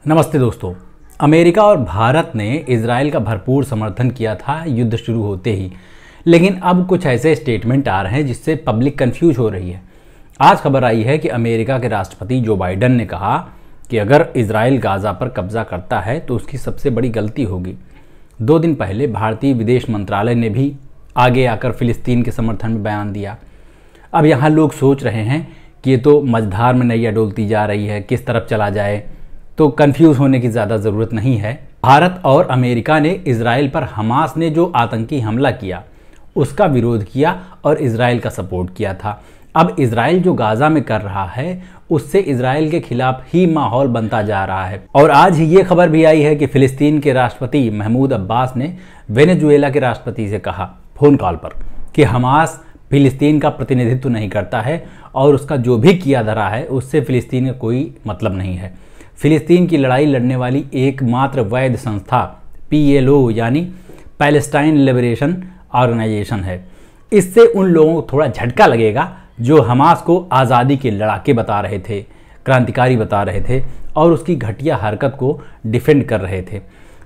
नमस्ते दोस्तों। अमेरिका और भारत ने इजराइल का भरपूर समर्थन किया था युद्ध शुरू होते ही, लेकिन अब कुछ ऐसे स्टेटमेंट आ रहे हैं जिससे पब्लिक कंफ्यूज हो रही है। आज खबर आई है कि अमेरिका के राष्ट्रपति जो बाइडेन ने कहा कि अगर इजराइल गाजा पर कब्जा करता है तो उसकी सबसे बड़ी गलती होगी। 2 दिन पहले भारतीय विदेश मंत्रालय ने भी आगे आकर फिलिस्तीन के समर्थन में बयान दिया। अब यहाँ लोग सोच रहे हैं कि ये तो मझधार में नैया डोलती जा रही है, किस तरफ चला जाए। तो कंफ्यूज होने की ज़्यादा ज़रूरत नहीं है। भारत और अमेरिका ने इजराइल पर हमास ने जो आतंकी हमला किया उसका विरोध किया और इजराइल का सपोर्ट किया था। अब इजराइल जो गाजा में कर रहा है उससे इजराइल के खिलाफ ही माहौल बनता जा रहा है। और आज ही ये खबर भी आई है कि फिलिस्तीन के राष्ट्रपति महमूद अब्बास ने वेनेजुएला के राष्ट्रपति से कहा फ़ोन कॉल पर कि हमास फिलिस्तीन का प्रतिनिधित्व नहीं करता है और उसका जो भी किया धरा है उससे फिलिस्तीन का कोई मतलब नहीं है। फिलिस्तीन की लड़ाई लड़ने वाली एकमात्र वैध संस्था PLO यानी पैलेस्टाइन लिबरेशन ऑर्गेनाइजेशन है। इससे उन लोगों को थोड़ा झटका लगेगा जो हमास को आज़ादी के लड़ाके बता रहे थे, क्रांतिकारी बता रहे थे और उसकी घटिया हरकत को डिफेंड कर रहे थे।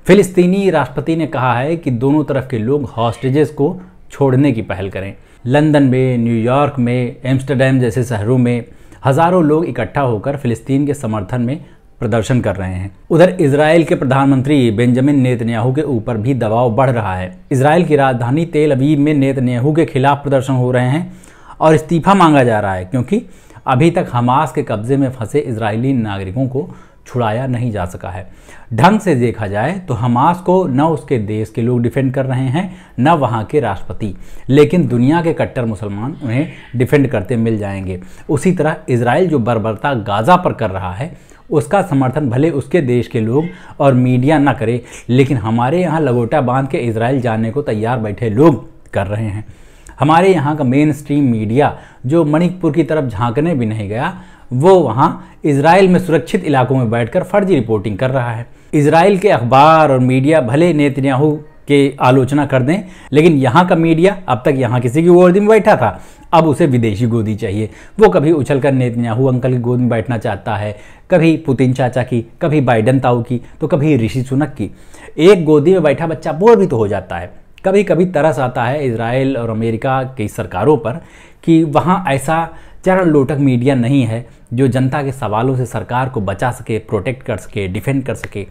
फिलिस्तीनी राष्ट्रपति ने कहा है कि दोनों तरफ के लोग हॉस्टेजेस को छोड़ने की पहल करें। लंदन में, न्यूयॉर्क में, एम्स्टर्डम जैसे शहरों में हज़ारों लोग इकट्ठा होकर फिलिस्तीन के समर्थन में प्रदर्शन कर रहे हैं। उधर इजराइल के प्रधानमंत्री बेंजामिन नेतन्याहू के ऊपर भी दबाव बढ़ रहा है। इजराइल की राजधानी तेल अवीव में नेतन्याहू के खिलाफ प्रदर्शन हो रहे हैं और इस्तीफा मांगा जा रहा है क्योंकि अभी तक हमास के कब्जे में फंसे इजरायली नागरिकों को छुड़ाया नहीं जा सका है। ढंग से देखा जाए तो हमास को न उसके देश के लोग डिफेंड कर रहे हैं न वहाँ के राष्ट्रपति, लेकिन दुनिया के कट्टर मुसलमान उन्हें डिफेंड करते मिल जाएंगे। उसी तरह इजराइल जो बर्बरता गाजा पर कर रहा है उसका समर्थन भले उसके देश के लोग और मीडिया ना करे, लेकिन हमारे यहाँ लगोटा बांध के इजराइल जाने को तैयार बैठे लोग कर रहे हैं। हमारे यहाँ का मेन स्ट्रीम मीडिया जो मणिपुर की तरफ झांकने भी नहीं गया, वो वहाँ इजराइल में सुरक्षित इलाकों में बैठकर फर्जी रिपोर्टिंग कर रहा है। इजराइल के अखबार और मीडिया भले नेतन्याहू के आलोचना कर दें, लेकिन यहाँ का मीडिया अब तक यहाँ किसी की गोदी में बैठा था, अब उसे विदेशी गोदी चाहिए। वो कभी उछलकर नेतन्याहू अंकल की गोद में बैठना चाहता है, कभी पुतिन चाचा की, कभी बाइडेन ताऊ की, तो कभी ऋषि सुनक की। एक गोदी में बैठा बच्चा बोर भी तो हो जाता है। कभी कभी तरस आता है इजराइल और अमेरिका की सरकारों पर कि वहाँ ऐसा चरण लोटक मीडिया नहीं है जो जनता के सवालों से सरकार को बचा सके, प्रोटेक्ट कर सके, डिफेंड कर सके।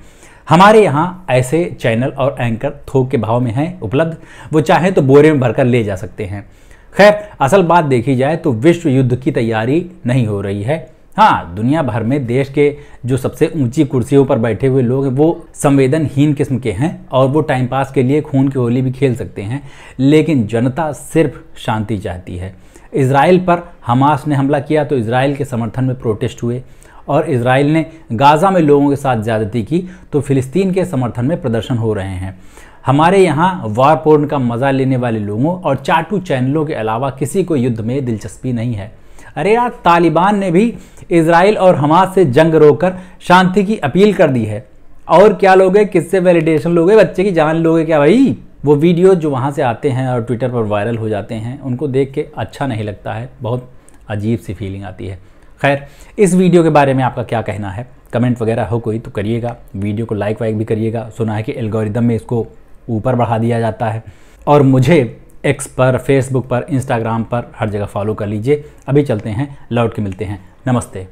हमारे यहाँ ऐसे चैनल और एंकर थोक के भाव में हैं उपलब्ध, वो चाहें तो बोरे में भरकर ले जा सकते हैं। खैर, असल बात देखी जाए तो विश्व युद्ध की तैयारी नहीं हो रही है। हाँ, दुनिया भर में देश के जो सबसे ऊंची कुर्सियों पर बैठे हुए लोग हैं वो संवेदनहीन किस्म के हैं और वो टाइम पास के लिए खून की होली भी खेल सकते हैं, लेकिन जनता सिर्फ शांति चाहती है। इजराइल पर हमास ने हमला किया तो इजराइल के समर्थन में प्रोटेस्ट हुए, और इजराइल ने गाजा में लोगों के साथ ज़्यादती की तो फिलिस्तीन के समर्थन में प्रदर्शन हो रहे हैं। हमारे यहाँ वार पोर्न का मज़ा लेने वाले लोगों और चाटू चैनलों के अलावा किसी को युद्ध में दिलचस्पी नहीं है। अरे यार, तालिबान ने भी इजराइल और हमास से जंग रोककर शांति की अपील कर दी है। और क्या लोगे, किससे वैलिडेशन लोगे, बच्चे की जान लोगे क्या भाई? वो वीडियो जो वहाँ से आते हैं और ट्विटर पर वायरल हो जाते हैं उनको देख के अच्छा नहीं लगता है, बहुत अजीब सी फीलिंग आती है। खैर, इस वीडियो के बारे में आपका क्या कहना है? कमेंट वगैरह हो कोई तो करिएगा, वीडियो को लाइक वाइक भी करिएगा। सुना है कि एल्गोरिदम में इसको ऊपर बढ़ा दिया जाता है। और मुझे एक्स पर, फेसबुक पर, इंस्टाग्राम पर हर जगह फॉलो कर लीजिए। अभी चलते हैं, लौट के मिलते हैं। नमस्ते।